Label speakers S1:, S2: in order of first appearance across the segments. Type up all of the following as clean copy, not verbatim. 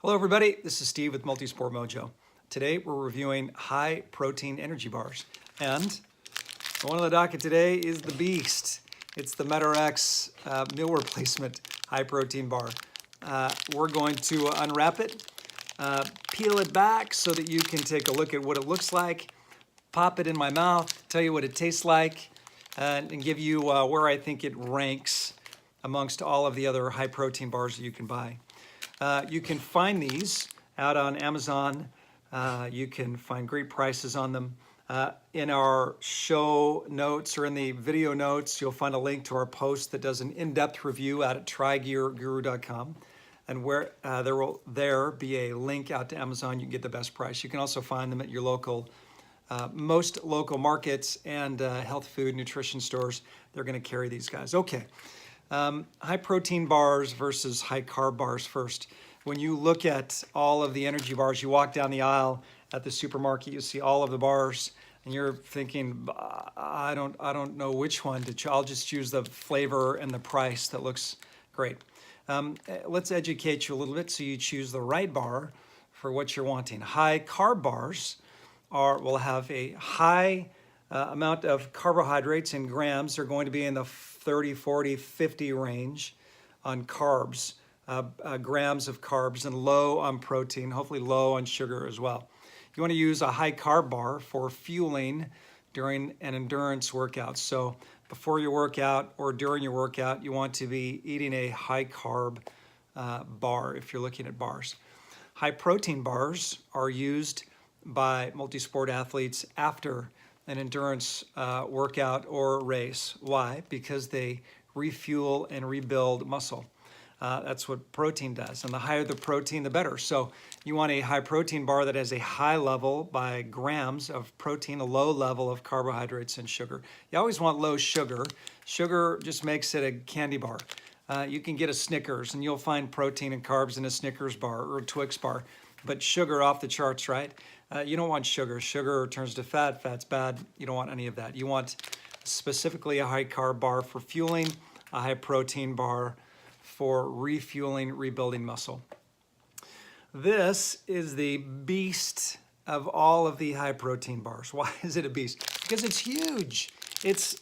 S1: Hello everybody, this is Steve with Multisport Mojo. Today we're reviewing high protein energy bars. And the one on the docket today is the beast. It's the MetaRx meal replacement high protein bar. We're going to unwrap it, peel it back so that you can take a look at what it looks like, pop it in my mouth, tell you what it tastes like, and give you where I think it ranks amongst all of the other high protein bars that you can buy. You can find these out on Amazon. You can find great prices on them. In our show notes or in the video notes, you'll find a link to our post that does an in-depth review out at trygearguru.com. And where there will be a link out to Amazon, you can get the best price. You can also find them at your most local markets and health food nutrition stores. They're going to carry these guys. Okay. High protein bars versus high carb bars first. When you look at all of the energy bars, you walk down the aisle at the supermarket, you see all of the bars, and you're thinking, I don't know which one to choose. I'll just choose the flavor and the price that looks great. Let's educate you a little bit so you choose the right bar for what you're wanting. High carb bars will have a high amount of carbohydrates in grams. They're going to be in the 30, 40, 50 range on carbs, grams of carbs, and low on protein, hopefully low on sugar as well. You want to use a high carb bar for fueling during an endurance workout. So before your workout or during your workout, you want to be eating a high carb bar if you're looking at bars. High protein bars are used by multi-sport athletes after an endurance workout or race. Why? Because they refuel and rebuild muscle. That's what protein does. And the higher the protein, the better. So you want a high protein bar that has a high level by grams of protein, a low level of carbohydrates and sugar. You always want low sugar. Sugar just makes it a candy bar. You can get a Snickers and you'll find protein and carbs in a Snickers bar or a Twix bar. But sugar off the charts, right? You don't want sugar. Sugar turns to fat. Fat's bad. You don't want any of that. You want specifically a high carb bar for fueling, a high protein bar for refueling, rebuilding muscle. This is the beast of all of the high protein bars. Why is it a beast? Because it's huge. It's,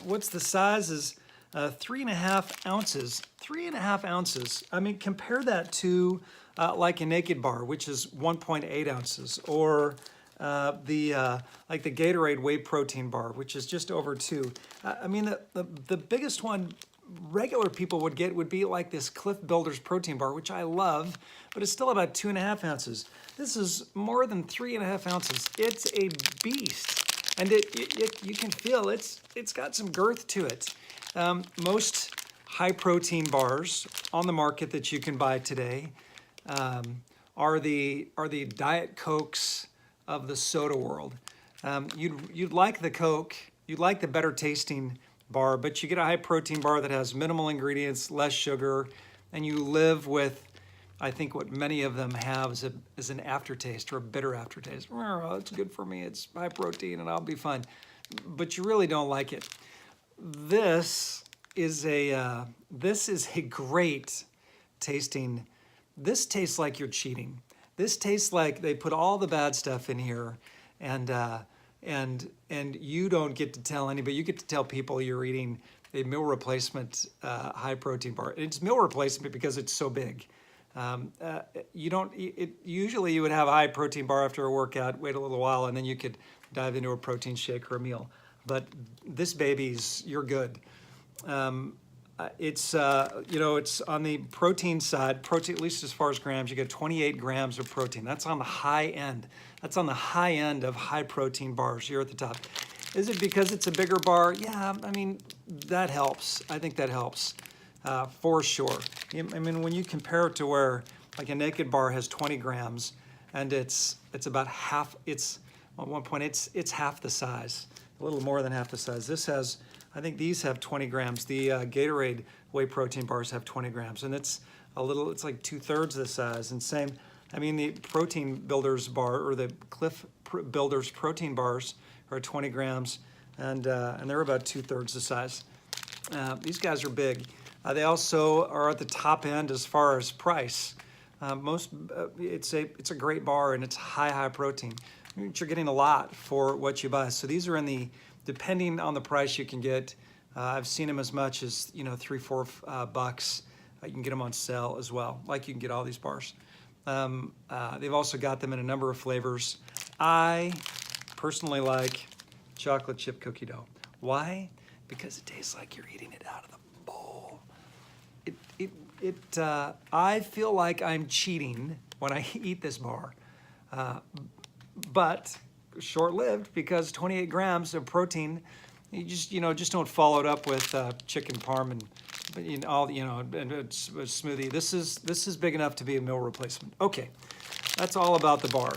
S1: what's the size is 3.5 ounces. 3.5 ounces. I mean, compare that to like a Naked bar, which is 1.8 ounces, or like the Gatorade whey protein bar, which is just over 2. I mean, the biggest one regular people would get would be like this Cliff Builders protein bar, which I love, but it's still about 2.5 ounces. This is more than 3.5 ounces. It's a beast, and you can feel it's got some girth to it. Most high protein bars on the market that you can buy today are the Diet Cokes of the soda world. You'd like the Coke, you'd like the better tasting bar, but you get a high protein bar that has minimal ingredients, less sugar, and you live with, I think what many of them have is an aftertaste or a bitter aftertaste. Oh, it's good for me, it's high protein and I'll be fine. But you really don't like it. This is a great tasting. This tastes like you're cheating. This tastes like they put all the bad stuff in here, and you don't get to tell anybody. You get to tell people you're eating a meal replacement high protein bar. It's meal replacement because it's so big. Usually you would have a high protein bar after a workout, wait a little while, and then you could dive into a protein shake or a meal. But this baby's, you're good. It's on the protein side, at least as far as grams, you get 28 grams of protein. That's on the high end. That's on the high end of high protein bars. You're at the top. Is it because it's a bigger bar? Yeah, I mean, that helps. I think that helps for sure. I mean, when you compare it to where like a Naked bar has 20 grams and it's about half, at one point, it's half the size, a little more than half the size. This has, I think these have 20 grams. The Gatorade whey protein bars have 20 grams, and it's like 2/3 the size. And same, I mean, the Protein Builders bar or the Cliff Builders protein bars are 20 grams, and they're about 2/3 the size. These guys are big. They also are at the top end as far as price. It's a great bar, and it's high protein. You're getting a lot for what you buy. So these are depending on the price you can get. I've seen them as much as $3-4 bucks. You can get them on sale as well, like you can get all these bars. They've also got them in a number of flavors. I personally like chocolate chip cookie dough. Why? Because it tastes like you're eating it out of the bowl. I feel like I'm cheating when I eat this bar, but short-lived, because 28 grams of protein. You just don't follow it up with chicken parm and and a smoothie. This is big enough to be a meal replacement. Okay, that's all about the bar.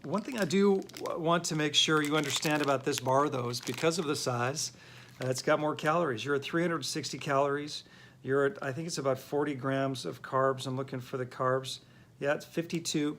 S1: One thing I do want to make sure you understand about this bar, though, is because of the size, it's got more calories. You're at 360 calories. You're at, I think it's about 40 grams of carbs. I'm looking for the carbs. Yeah, it's 52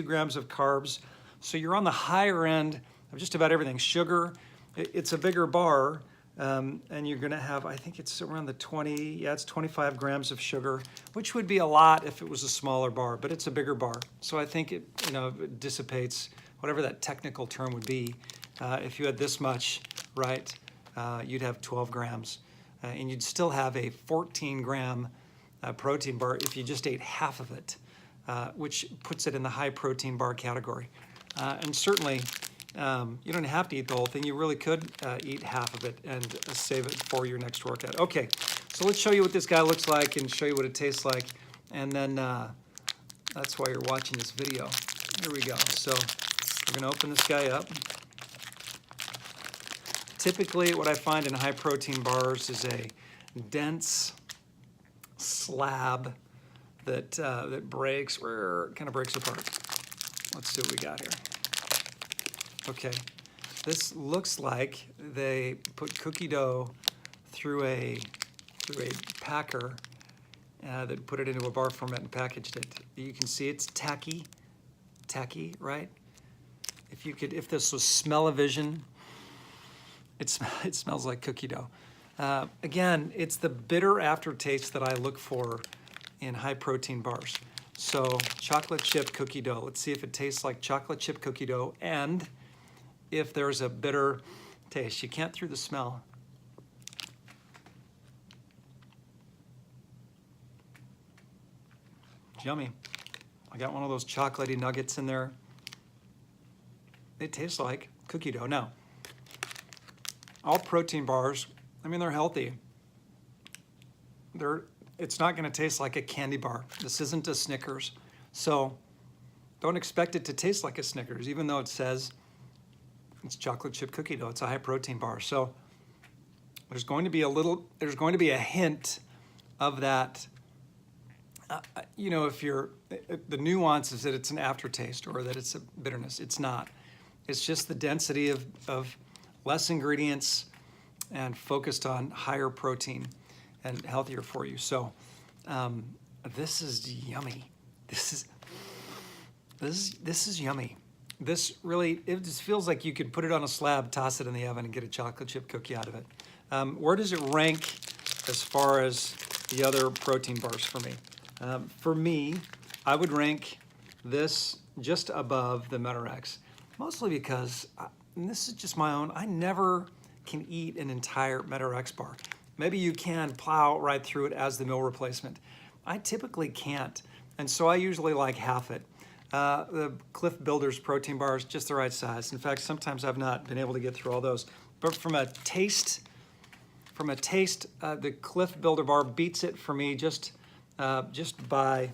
S1: grams of carbs. So you're on the higher end of just about everything. Sugar, it's a bigger bar, and you're gonna have, I think it's around the 25 grams of sugar, which would be a lot if it was a smaller bar, but it's a bigger bar. So I think it dissipates, whatever that technical term would be. If you had this much, right, you'd have 12 grams, and you'd still have a 14-gram protein bar if you just ate half of it, which puts it in the high protein bar category. And certainly, you don't have to eat the whole thing. You really could eat half of it and save it for your next workout. Okay, so let's show you what this guy looks like and show you what it tastes like. And then that's why you're watching this video. Here we go. So we're gonna open this guy up. Typically, what I find in high protein bars is a dense slab that kind of breaks apart. Let's see what we got here. Okay, this looks like they put cookie dough through a packer that put it into a bar format and packaged it. You can see it's tacky, right? If this was smell-o-vision, it smells like cookie dough. Again, it's the bitter aftertaste that I look for in high protein bars. So chocolate chip cookie dough. Let's see if it tastes like chocolate chip cookie dough and if there's a bitter taste. You can't through the smell. It's yummy. I got one of those chocolatey nuggets in there. It tastes like cookie dough. Now, all protein bars, I mean, they're healthy. It's not going to taste like a candy bar. This isn't a Snickers. So don't expect it to taste like a Snickers, even though it says it's chocolate chip cookie dough. It's a high protein bar. So there's going to be a hint of that. The nuance is that it's an aftertaste or that it's a bitterness. It's not. It's just the density of less ingredients and focused on higher protein and healthier for you. So this is yummy. This is yummy. This really, it just feels like you could put it on a slab, toss it in the oven, and get a chocolate chip cookie out of it. Where does it rank as far as the other protein bars for me? For me, I would rank this just above the Metarex, mostly because, and this is just my own, I never can eat an entire Metarex bar. Maybe you can plow right through it as the meal replacement. I typically can't, and so I usually like half it. The Cliff Builders protein bars, just the right size. In fact, sometimes I've not been able to get through all those. But from a taste, the Cliff Builder bar beats it for me just by,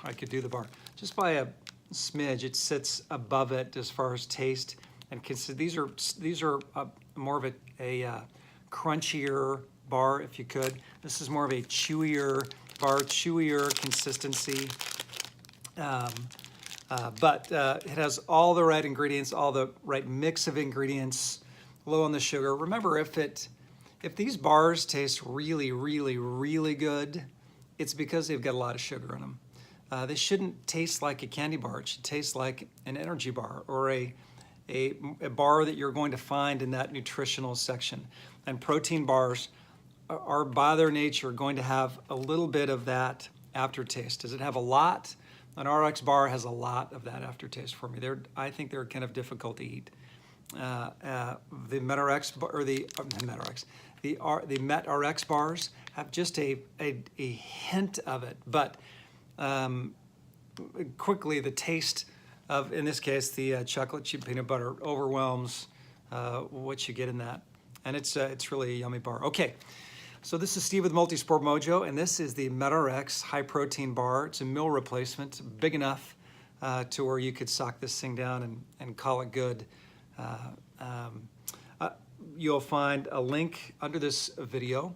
S1: I could do the bar, just by a smidge. It sits above it as far as taste and these are more of a crunchier bar, if you could. This is more of a chewier bar, chewier consistency. But it has all the right ingredients, all the right mix of ingredients, low on the sugar. Remember, if these bars taste really, really, really good, it's because they've got a lot of sugar in them. They shouldn't taste like a candy bar. It should taste like an energy bar or a bar that you're going to find in that nutritional section. And protein bars are by their nature going to have a little bit of that aftertaste. Does it have a lot? An RX bar has a lot of that aftertaste for me. I think they're kind of difficult to eat. The MetRx or the MetRx bars have just a hint of it, but quickly the taste of, in this case, the chocolate chip peanut butter overwhelms what you get in that, and it's really a yummy bar. Okay, so this is Steve with Multisport Mojo, and this is the MetRx high protein bar. It's a meal replacement, big enough to where you could sock this thing down and call it good. You'll find a link under this video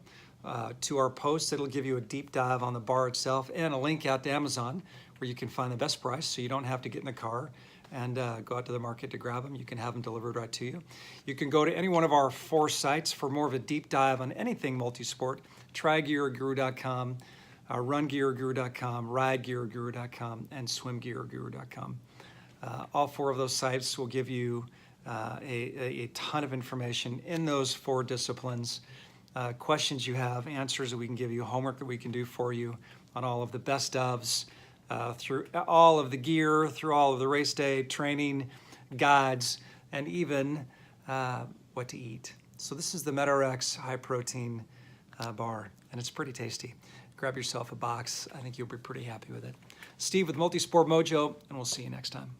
S1: to our post. It'll give you a deep dive on the bar itself, and a link out to Amazon where you can find the best price, so you don't have to get in the car and go out to the market to grab them. You can have them delivered right to you. You can go to any one of our 4 sites for more of a deep dive on anything multisport: TriGearGuru.com, RunGearGuru.com, RideGearGuru.com, and SwimGearGuru.com. All 4 of those sites will give you a ton of information in those 4 disciplines. Questions you have, answers that we can give you, homework that we can do for you on all of the best ofs, through all of the gear, through all of the race day training guides, and even what to eat. So this is the MetRx high protein bar, and it's pretty tasty. Grab yourself a box. I think you'll be pretty happy with it. Steve with Multisport Mojo, and we'll see you next time.